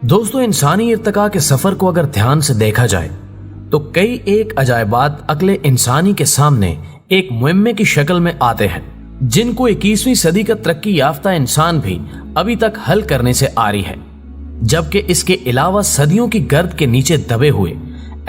दोस्तों, इंसानी इर्तिका के सफर को अगर ध्यान से देखा जाए तो कई एक अजायबात अगले इंसानी के सामने एक मुहिम्मे की शक्ल में आते हैं, जिनको 21वीं सदी का तरक्की याफ्ता इंसान भी अभी तक हल करने से आरी है। जबकि इसके अलावा सदियों की गर्द के नीचे दबे हुए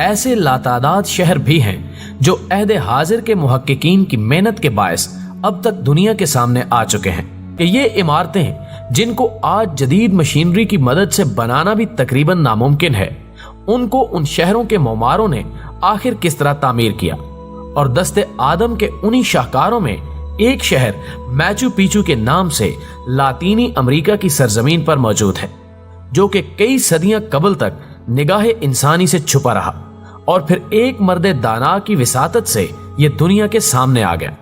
ऐसे लातादाद शहर भी हैं जो अहदे हाजिर के मुहक्किकीन की मेहनत के बायस अब तक दुनिया के सामने आ चुके हैं कि ये इमारतें जिनको आज जदीद मशीनरी की मदद से बनाना भी तकरीबन नामुमकिन है, उनको उन शहरों के मोमारों ने आखिर किस तरह तामीर किया। और दस्ते आदम के उन्हीं शाहकारों में एक शहर मैचू पिचू के नाम से लातीनी अमेरिका की सरजमीन पर मौजूद है, जो कि कई सदियां कबल तक निगाहे इंसानी से छुपा रहा और फिर एक मर्दे दाना की विसातत से यह दुनिया के सामने आ गया।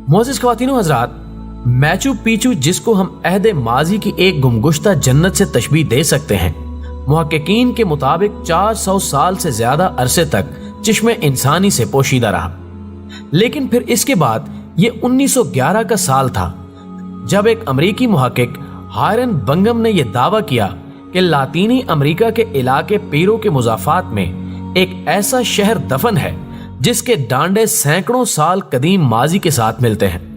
मोअज़्ज़िज़ ख़वातीनो हज़रात, मैचू पिचू जिसको हम अहदे माजी की एक गुमगुश्ता जन्नत से तशबीह दे सकते हैं, मुहक्किकीन के मुताबिक 400 साल से ज्यादा अरसे तक चिश्मे इंसानी से पोशीदा रहा। लेकिन फिर इसके बाद ये 1911 का साल था जब एक अमरीकी मुहक्किक हायरन बंगम ने यह दावा किया कि लातीनी अमेरिका के इलाके पीरो के मुजाफात में एक ऐसा शहर दफन है जिसके डांडे सैकड़ों साल कदीम माजी के साथ मिलते हैं।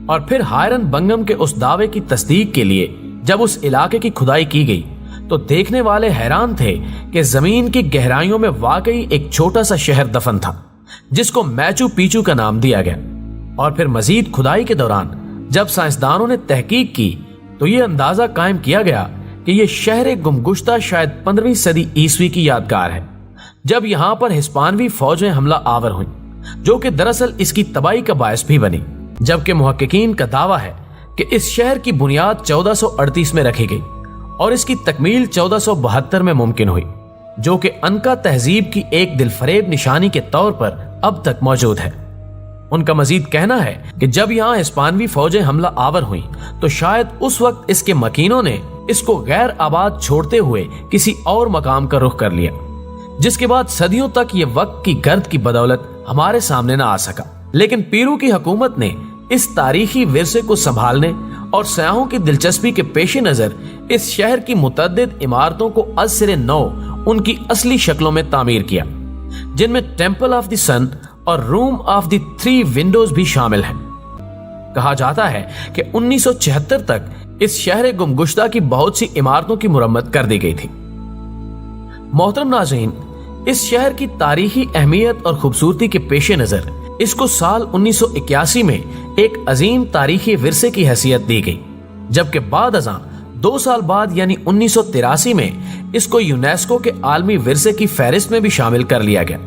और फिर हायरन बंगम के उस दावे की तस्दीक के लिए जब उस इलाके की खुदाई की गई तो देखने वाले हैरान थे कि जमीन की गहराइयों में वाकई एक छोटा सा शहर दफन था जिसको मैचू पिचू का नाम दिया गया। और फिर मजीद खुदाई के दौरान जब साइंसदानों ने तहकीक की तो यह अंदाजा कायम किया गया कि यह शहर गुमगुश्ता शायद 15वीं सदी ईस्वी की यादगार है, जब यहां पर हिस्पानवी फौजें हमला आवर हुई, जो कि दरअसल इसकी तबाही का बायस भी बनी। जबकि मुहक्किकीन का दावा है कि इस शहर की बुनियाद 1438 में रखी गई और इसकी तकमील 1472 में मुमकिन हुई, जो कि अनका तहजीब की एक दिलफरेब निशानी के तौर पर अब तक मौजूद है। उनका मजीद कहना है कि जब यहाँ हिस्पानवी फौजें हमला आवर हुई तो शायद उस वक्त इसके मकीनों ने इसको गैर आबाद छोड़ते हुए किसी और मकाम का रुख कर लिया, जिसके बाद सदियों तक ये वक्त की गर्द की बदौलत हमारे सामने न आ सका। लेकिन पीरू की हुकूमत ने इस तारीखी विरसे को संभालने और सयाहों की दिलचस्पी के पेश नजर इस शहर की मुतअद्दिद इमारतों को अज़-सिरे नौ उनकी असली शक्लों में तामीर किया, जिनमें टेंपल ऑफ द सन और रूम ऑफ द 3 विंडोज भी शामिल हैं। कहा जाता है कि 1976 तक इस शहर गुमगुश्ता की बहुत सी इमारतों की मुरम्मत कर दी गई थी। मोहतरम नाज़रीन, इस शहर की तारीखी अहमियत और खूबसूरती के पेश नजर इसको साल 1981 में एक अजीम तारीखी विरसे की हैसियत दी गई, जबकि बाद अज़ां 2 साल बाद यानी 1983 में इसको यूनेस्को के आलमी विरसे की फहरिस्त में भी शामिल कर लिया गया।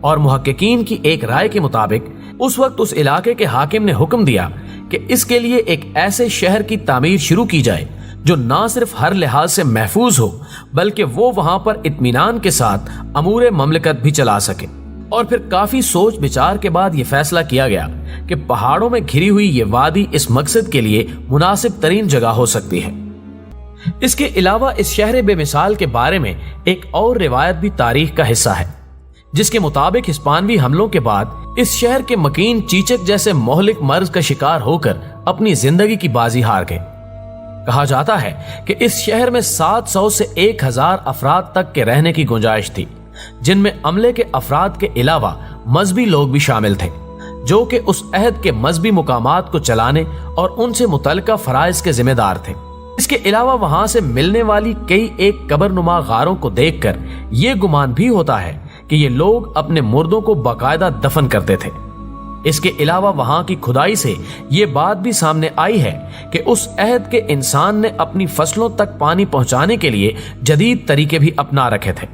और मुहक्किकीन की एक राय के मुताबिक उस वक्त उस इलाके के हाकिम ने हुक्म दिया कि इसके लिए एक ऐसे शहर की तामीर शुरू की जाए जो ना सिर्फ हर लिहाज से महफूज हो बल्कि वो वहां पर इत्मीनान के साथ अमूरे ममलकत भी चला सके। और फिर काफी सोच विचार के बाद यह फैसला किया गया कि पहाड़ों में घिरी हुई ये वादी इस मकसद के लिए मुनासिब तरीन जगह हो सकती है। इसके अलावा इस शहर बेमिसाल के बारे में एक और रिवायत भी तारीख का हिस्सा है, जिसके मुताबिक हिस्पानवी हमलों के बाद इस शहर के मकीन चीचक जैसे मोहलिक मर्ज का शिकार होकर अपनी जिंदगी की बाजी हार गए। कहा जाता है कि इस शहर में 700 से 1000 अफराद तक के रहने की गुंजाइश थी, जिनमें अमले के अफराद के अलावा मजहबी लोग भी शामिल थे, जो कि उस अहद के मजहबी मुकामात को चलाने और उनसे मुतल्लिका फराइज के जिम्मेदार थे। इसके अलावा वहां से मिलने वाली कई एक कब्रनुमा गारों को देखकर यह गुमान भी होता है कि ये लोग अपने मुर्दों को बाकायदा दफन करते थे। इसके अलावा वहां की खुदाई से ये बात भी सामने आई है कि उस अहद के इंसान ने अपनी फसलों तक पानी पहुंचाने के लिए जदीद तरीके भी अपना रखे थे।